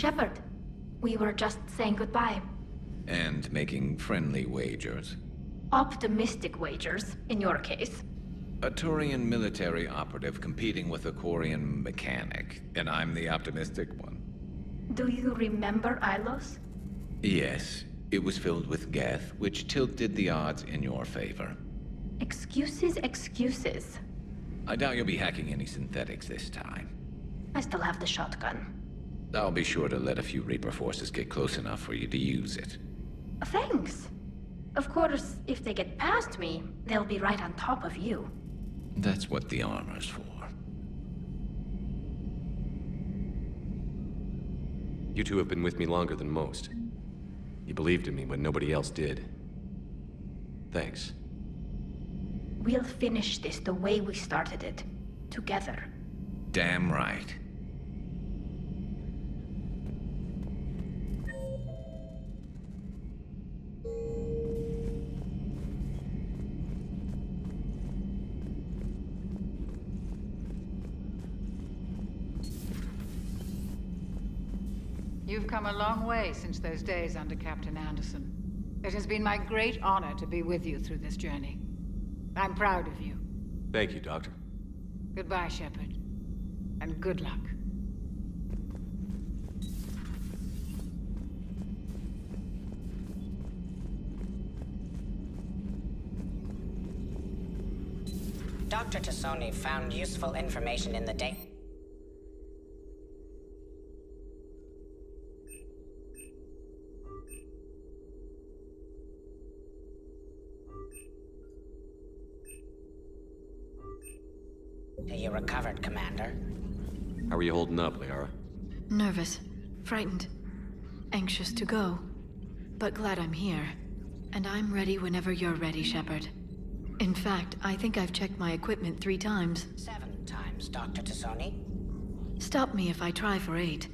Shepard, we were just saying goodbye. And making friendly wagers. Optimistic wagers, in your case. A Turian military operative competing with a Quarian mechanic, and I'm the optimistic one. Do you remember Ilos? Yes, it was filled with Geth, which tilted the odds in your favor. Excuses, excuses. I doubt you'll be hacking any synthetics this time. I still have the shotgun. I'll be sure to let a few Reaper forces get close enough for you to use it. Thanks. Of course, if they get past me, they'll be right on top of you. That's what the armor's for. You two have been with me longer than most. You believed in me when nobody else did. Thanks. We'll finish this the way we started it. Together. Damn right. You've come a long way since those days under Captain Anderson. It has been my great honor to be with you through this journey. I'm proud of you. Thank you, Doctor. Goodbye, Shepard. And good luck. Dr. Tassoni found useful information in the data. You recovered, Commander. How are you holding up, Liara? Nervous, frightened, anxious to go. But glad I'm here. And I'm ready whenever you're ready, Shepard. In fact, I think I've checked my equipment 3 times. 7 times, Dr. Tassoni. Stop me if I try for 8.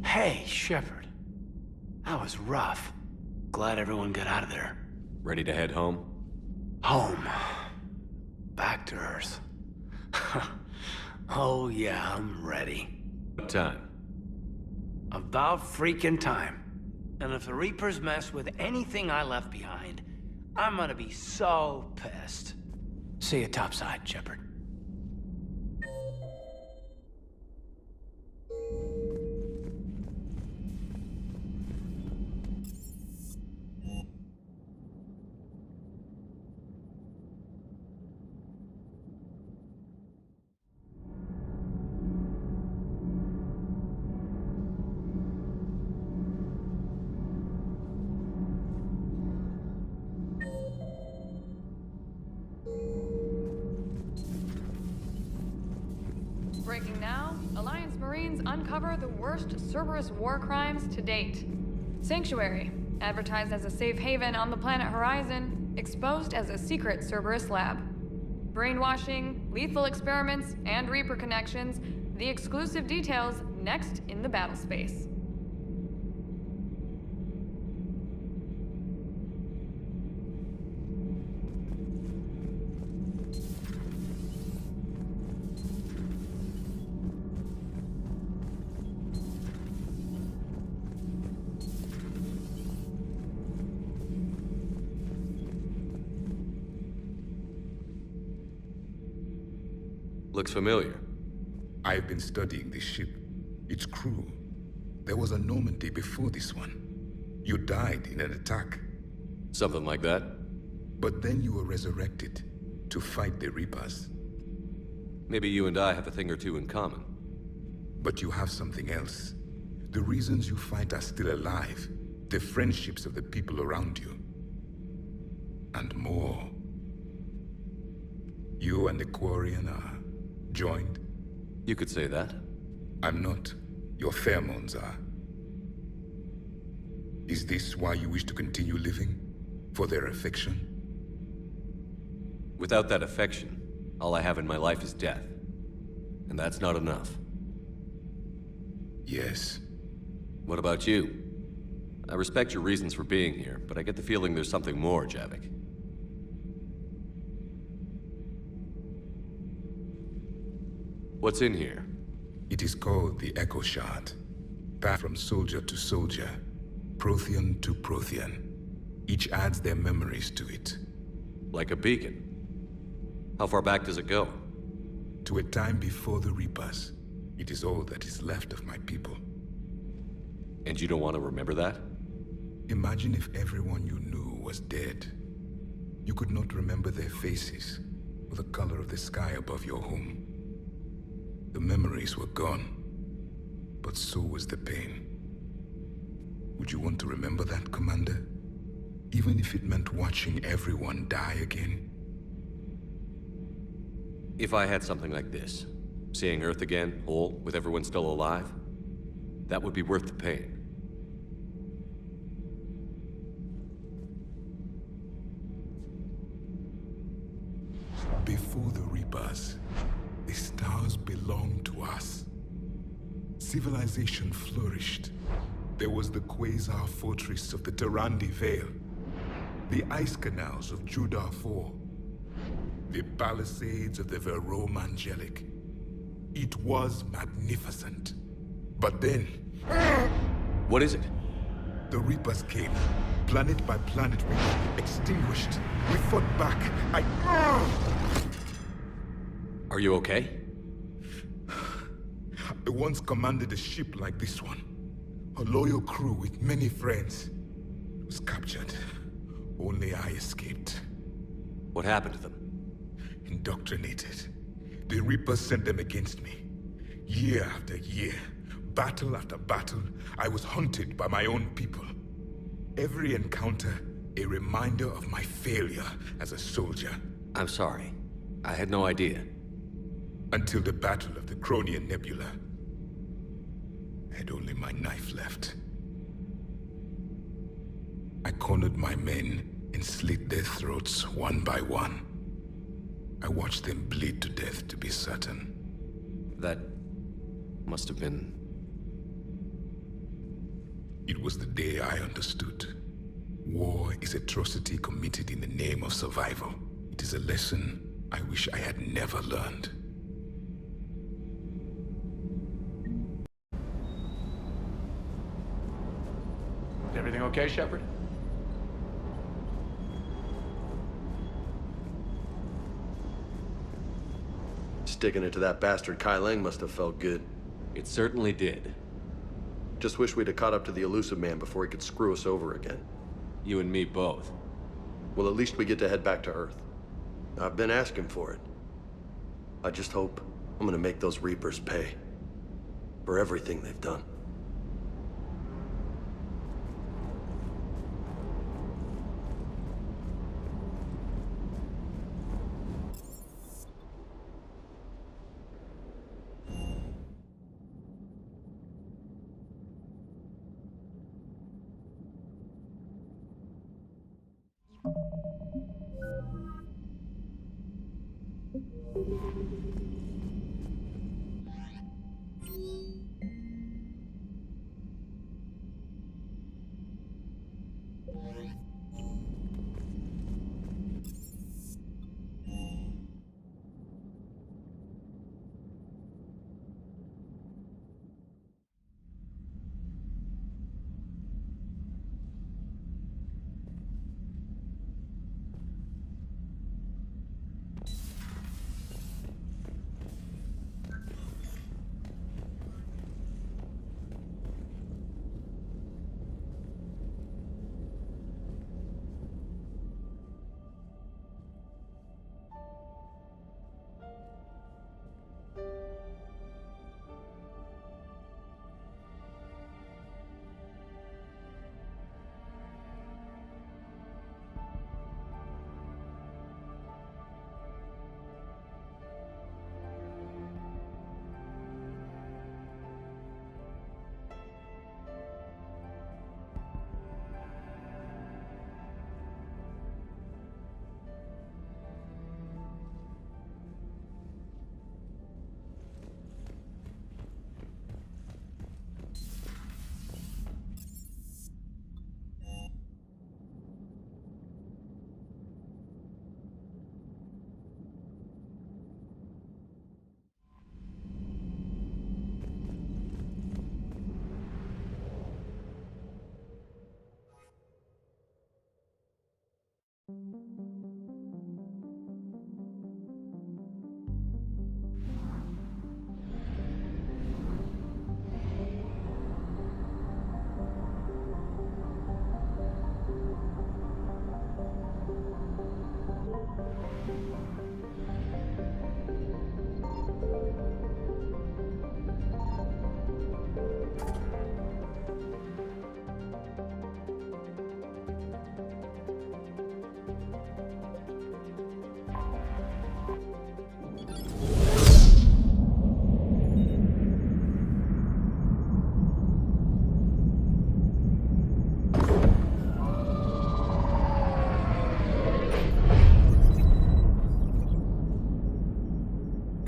Hey, Shepard. That was rough. Glad everyone got out of there. Ready to head home? Home. Back to Earth. Oh yeah, I'm ready. What time? About freaking time. And if the Reapers mess with anything I left behind, I'm gonna be so pissed. See you topside, Shepard. Breaking now, Alliance Marines uncover the worst Cerberus war crimes to date. Sanctuary, advertised as a safe haven on the planet Horizon, exposed as a secret Cerberus lab. Brainwashing, lethal experiments, and Reaper connections, the exclusive details next in the battle space. Looks familiar. I've been studying this ship, its crew. There was a Normandy before this one. You died in an attack. Something like that? But then you were resurrected to fight the Reapers. Maybe you and I have a thing or two in common. But you have something else. The reasons you fight are still alive. The friendships of the people around you. And more. You and the Quarian are joined? You could say that. I'm not. Your pheromones are. Is this why you wish to continue living? For their affection? Without that affection, all I have in my life is death. And that's not enough. Yes. What about you? I respect your reasons for being here, but I get the feeling there's something more, Javik. What's in here? It is called the Echo Shard. Passed from soldier to soldier, Prothean to Prothean. Each adds their memories to it. Like a beacon. How far back does it go? To a time before the Reapers. It is all that is left of my people. And you don't want to remember that? Imagine if everyone you knew was dead. You could not remember their faces, or the color of the sky above your home. The memories were gone, but so was the pain. Would you want to remember that, Commander? Even if it meant watching everyone die again? If I had something like this, seeing Earth again, whole, with everyone still alive, that would be worth the pain. Before the Reapers, the stars belonged to us. Civilization flourished. There was the Quasar Fortress of the Tarandi Vale, the ice canals of Judar IV, the palisades of the Verome Angelic. It was magnificent. But then... What is it? The Reapers came. Planet by planet, we were extinguished. We fought back. Are you okay? I once commanded a ship like this one. A loyal crew with many friends. It was captured. Only I escaped. What happened to them? Indoctrinated. The Reapers sent them against me. Year after year, battle after battle, I was hunted by my own people. Every encounter, a reminder of my failure as a soldier. I'm sorry. I had no idea. Until the Battle of the Cronian Nebula. I had only my knife left. I cornered my men and slit their throats one by one. I watched them bleed to death, to be certain. That must have been... It was the day I understood. War is atrocity committed in the name of survival. It is a lesson I wish I had never learned. Everything okay, Shepard? Sticking it to that bastard Kai Lang must have felt good. It certainly did. Just wish we'd have caught up to the elusive man before he could screw us over again. You and me both. Well, at least we get to head back to Earth. I've been asking for it. I just hope I'm gonna make those Reapers pay. For everything they've done.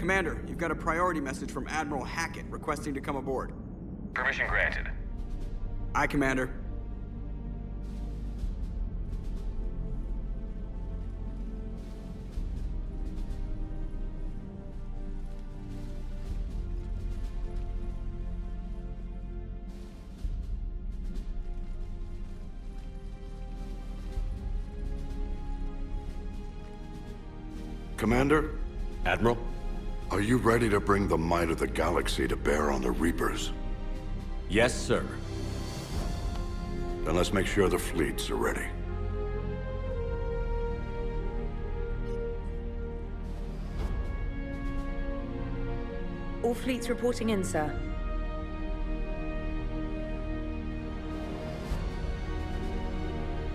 Commander, you've got a priority message from Admiral Hackett requesting to come aboard. Permission granted. Aye, Commander. Commander? Admiral? Are you ready to bring the might of the galaxy to bear on the Reapers? Yes, sir. Then let's make sure the fleets are ready. All fleets reporting in, sir.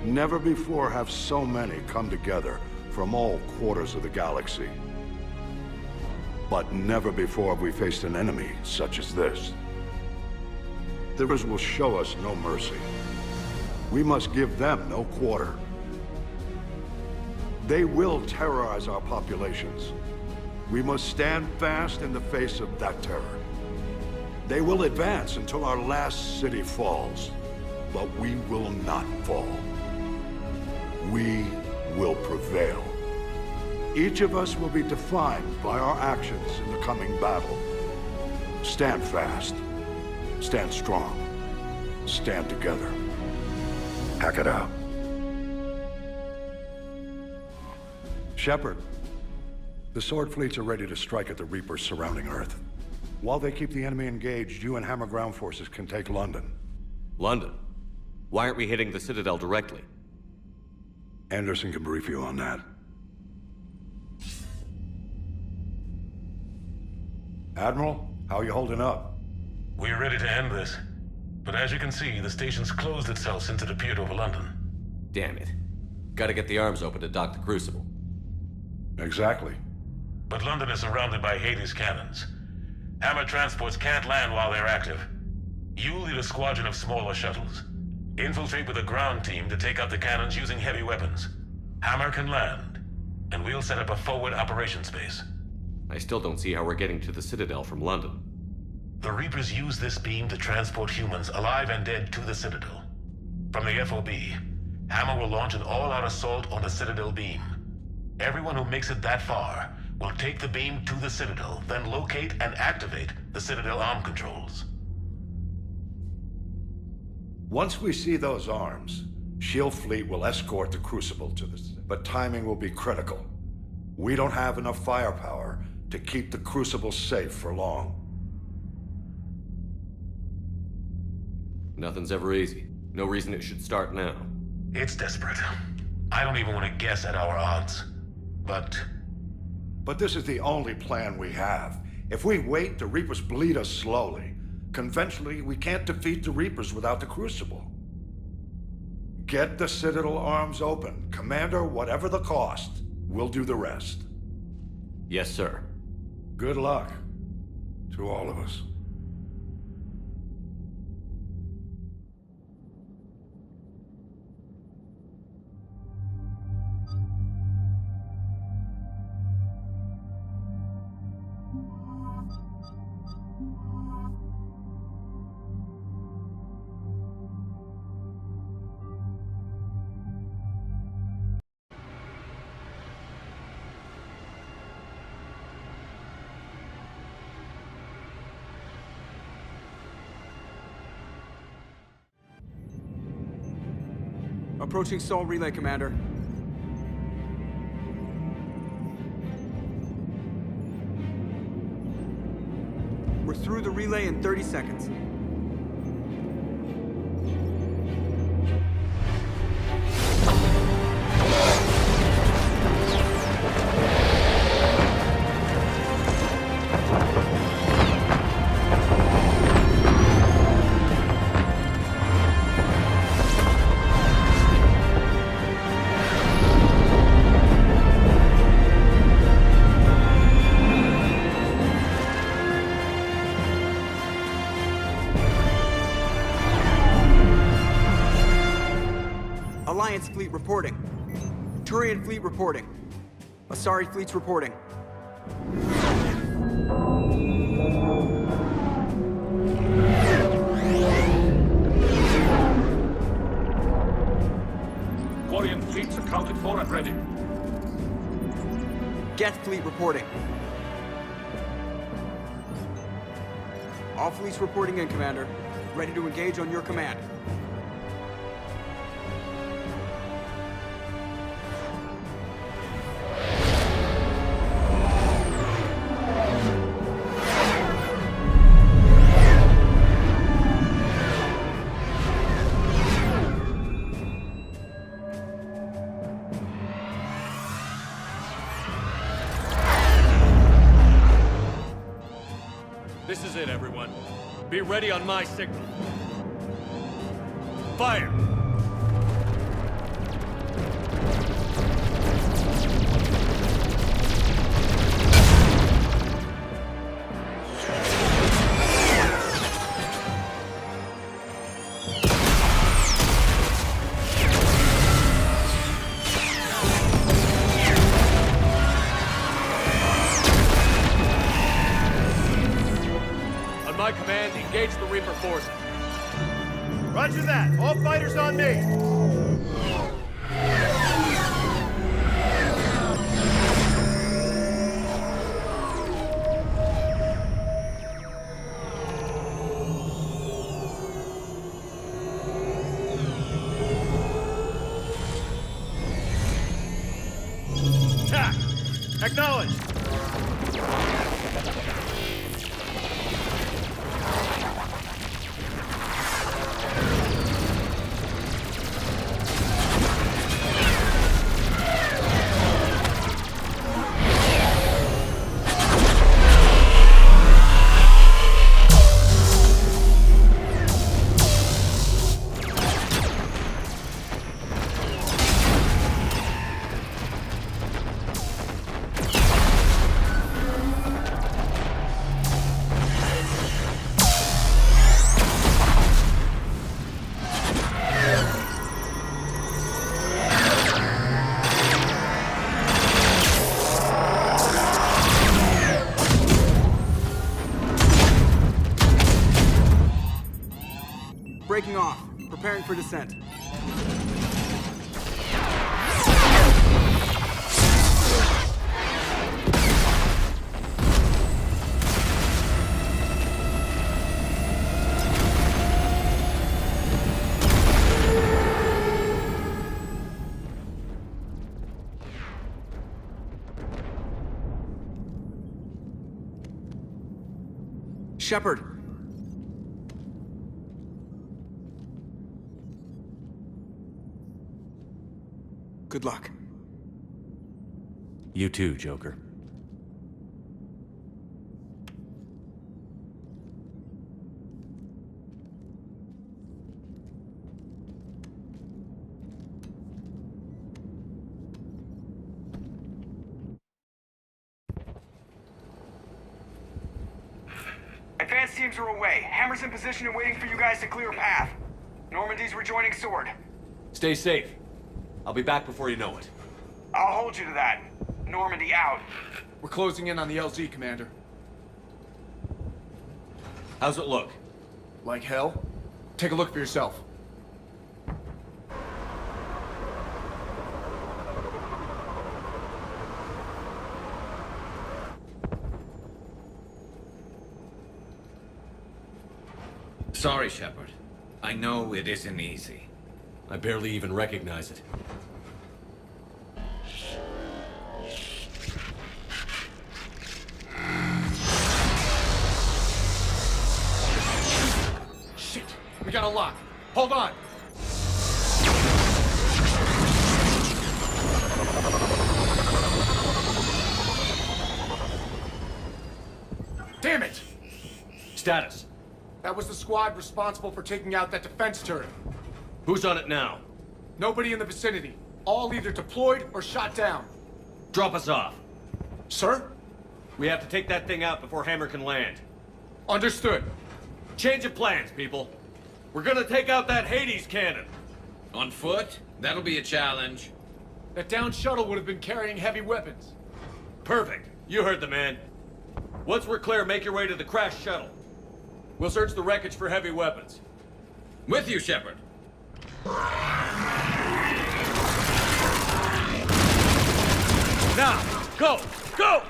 Never before have so many come together from all quarters of the galaxy. But never before have we faced an enemy such as this. The Reapers will show us no mercy. We must give them no quarter. They will terrorize our populations. We must stand fast in the face of that terror. They will advance until our last city falls, but we will not fall. We will prevail. Each of us will be defined by our actions in the coming battle. Stand fast. Stand strong. Stand together. Hack it out. Shepard, the Sword fleets are ready to strike at the Reapers surrounding Earth. While they keep the enemy engaged, you and Hammer ground forces can take London. London? Why aren't we hitting the Citadel directly? Anderson can brief you on that. Admiral, how are you holding up? We're ready to end this. But as you can see, the station's closed itself since it appeared over London. Damn it. Gotta get the arms open to dock the Crucible. Exactly. But London is surrounded by Hades cannons. Hammer transports can't land while they're active. You lead a squadron of smaller shuttles. Infiltrate with a ground team to take out the cannons using heavy weapons. Hammer can land, and we'll set up a forward operations base. I still don't see how we're getting to the Citadel from London. The Reapers use this beam to transport humans, alive and dead, to the Citadel. From the FOB, Hammer will launch an all-out assault on the Citadel beam. Everyone who makes it that far will take the beam to the Citadel, then locate and activate the Citadel arm controls. Once we see those arms, SHIELD fleet will escort the Crucible to the Citadel. But timing will be critical. We don't have enough firepower to keep the Crucible safe for long. Nothing's ever easy. No reason it should start now. It's desperate. I don't even want to guess at our odds. But this is the only plan we have. If we wait, the Reapers bleed us slowly. Conventionally, we can't defeat the Reapers without the Crucible. Get the Citadel arms open. Commander, whatever the cost, we'll do the rest. Yes, sir. Good luck to all of us. Approaching Sol Relay, Commander. We're through the relay in 30 seconds. Alliance fleet reporting. Turian fleet reporting. Asari fleets reporting. Quarian fleets accounted for and ready. Geth fleet reporting. All fleets reporting in, Commander. Ready to engage on your command. This is it, everyone. Be ready on my signal. Fire! On my command, engage the Reaper forces. Roger that. All fighters on me. Attack! Acknowledged! Breaking off. Preparing for descent. Shepard. Good luck. You too, Joker. Advanced teams are away. Hammer's in position and waiting for you guys to clear a path. Normandy's rejoining Sword. Stay safe. I'll be back before you know it. I'll hold you to that. Normandy out. We're closing in on the LZ, Commander. How's it look? Like hell? Take a look for yourself. Sorry, Shepard. I know it isn't easy. I barely even recognize it. Shit! We got a lock. Hold on! Damn it! Status. That was the squad responsible for taking out that defense turret. Who's on it now? Nobody in the vicinity. All either deployed or shot down. Drop us off. Sir? We have to take that thing out before Hammer can land. Understood. Change of plans, people. We're gonna take out that Hades cannon. On foot? That'll be a challenge. That downed shuttle would have been carrying heavy weapons. Perfect. You heard the man. Once we're clear, make your way to the crashed shuttle. We'll search the wreckage for heavy weapons. With you, Shepard. Now, go! Go!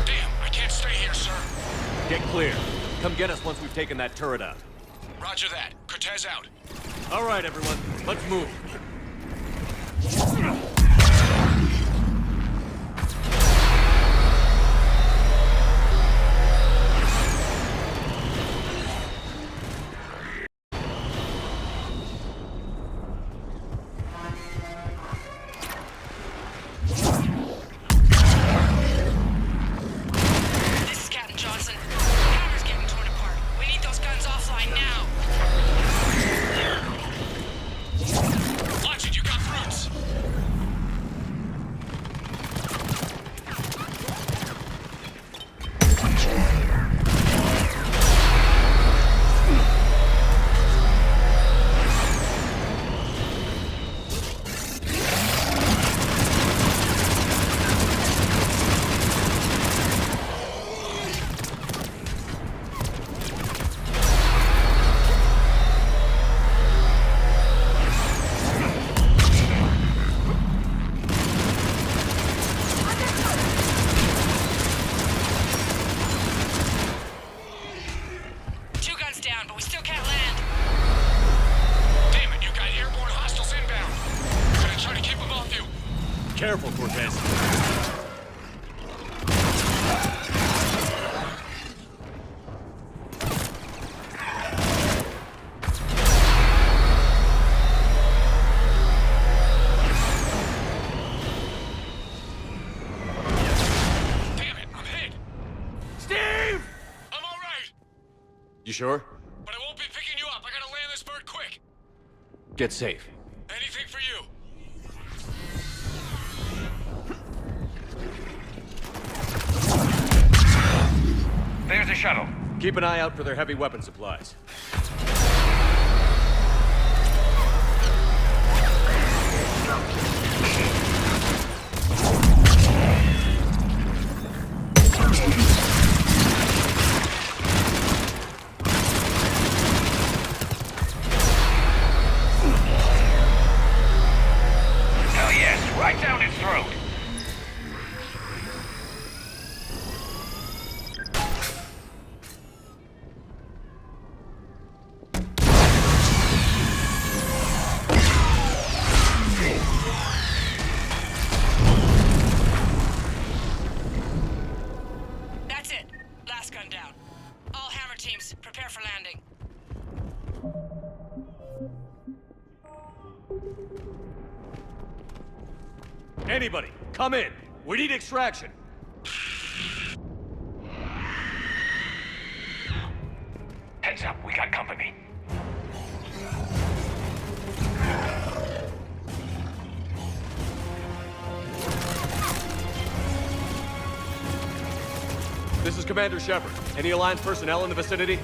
Damn, I can't stay here, sir. Get clear. Come get us once we've taken that turret out. Roger that. Cortez out. All right, everyone. Let's move. This is Captain Johnson. Hammer's getting torn apart. We need those guns offline now. Watch it, you got brutes. Two guns down, but we still can't land. Damn it, you got airborne hostiles inbound. Gonna try to keep them off you. Careful, Cortez. Damn it, I'm hit. Steve! I'm all right, You sure? but I won't be picking you up. I gotta land this bird quick. Get safe. Anything for you. There's a shuttle. Keep an eye out for their heavy weapon supplies. Hell yes, right down its throat. That's it. Last gun down. All Hammer teams, prepare for landing. Anybody, come in. We need extraction. Heads up, we got company. This is Commander Shepard. Any Alliance personnel in the vicinity?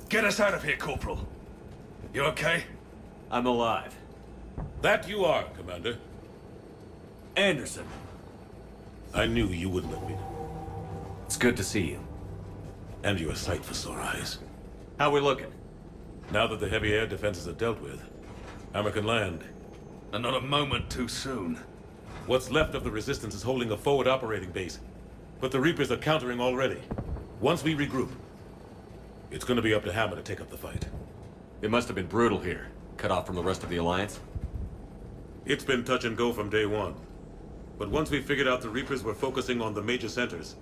Get us out of here, Corporal. You okay? I'm alive. That you are, Commander. Anderson. I knew you wouldn't let me. It's good to see you. And you're a sight for sore eyes. How we looking? Now that the heavy air defenses are dealt with, Hammer can land. And not a moment too soon. What's left of the Resistance is holding a forward operating base. But the Reapers are countering already. Once we regroup, it's gonna be up to Hammer to take up the fight. It must have been brutal here. Cut off from the rest of the Alliance? It's been touch and go from day one. But once we figured out the Reapers were focusing on the major centers,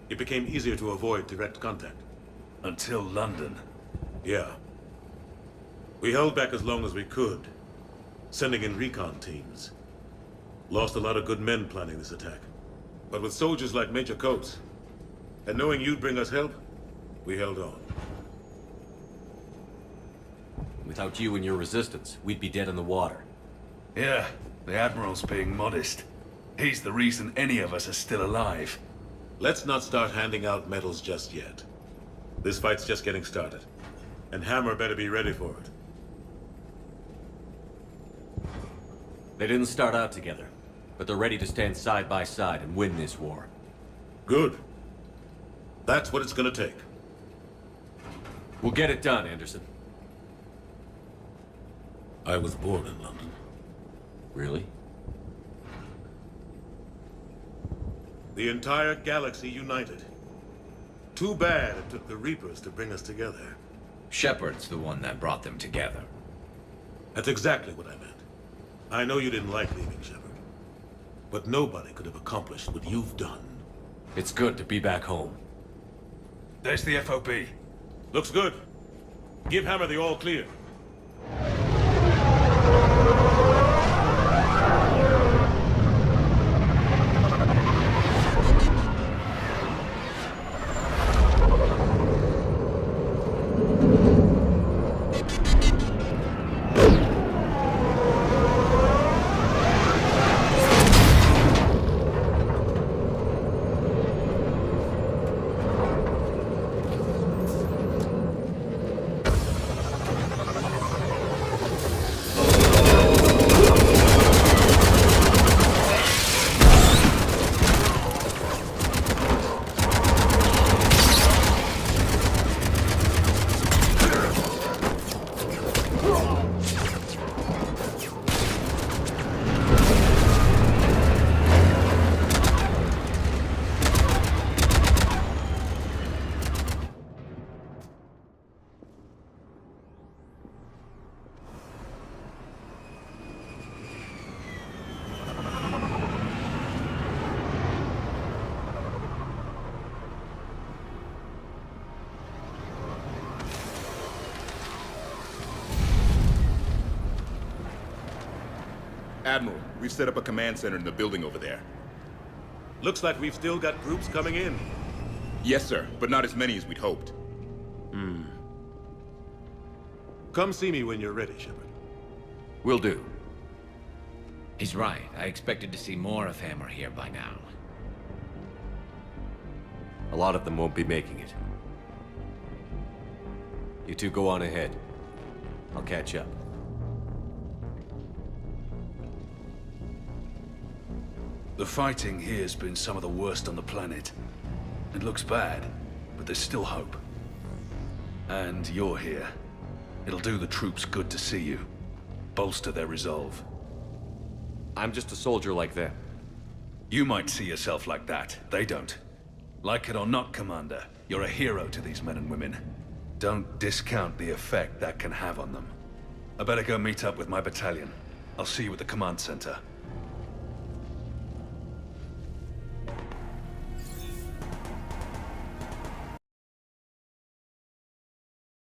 it became easier to avoid direct contact. Until London. Yeah. We held back as long as we could, sending in recon teams. Lost a lot of good men planning this attack. But with soldiers like Major Coates, and knowing you'd bring us help, we held on. Without you and your Resistance, we'd be dead in the water. Yeah, the Admiral's being modest. He's the reason any of us are still alive. Let's not start handing out medals just yet. This fight's just getting started. And Hammer better be ready for it. They didn't start out together, but they're ready to stand side by side and win this war. Good. That's what it's gonna take. We'll get it done, Anderson. I was born in London. Really? The entire galaxy united. Too bad it took the Reapers to bring us together. Shepard's the one that brought them together. That's exactly what I meant. I know you didn't like leaving, Shepard. But nobody could have accomplished what you've done. It's good to be back home. There's the FOB. Looks good. Give Hammer the all clear. Admiral, we've set up a command center in the building over there. Looks like we've still got groups coming in. Yes, sir, but not as many as we'd hoped. Come see me when you're ready, Shepard. Will do. He's right. I expected to see more of Hammer here by now. A lot of them won't be making it. You two go on ahead. I'll catch up. The fighting here's been some of the worst on the planet. It looks bad, but there's still hope. And you're here. It'll do the troops good to see you. Bolster their resolve. I'm just a soldier like them. You might see yourself like that. They don't. Like it or not, Commander, you're a hero to these men and women. Don't discount the effect that can have on them. I better go meet up with my battalion. I'll see you at the command center.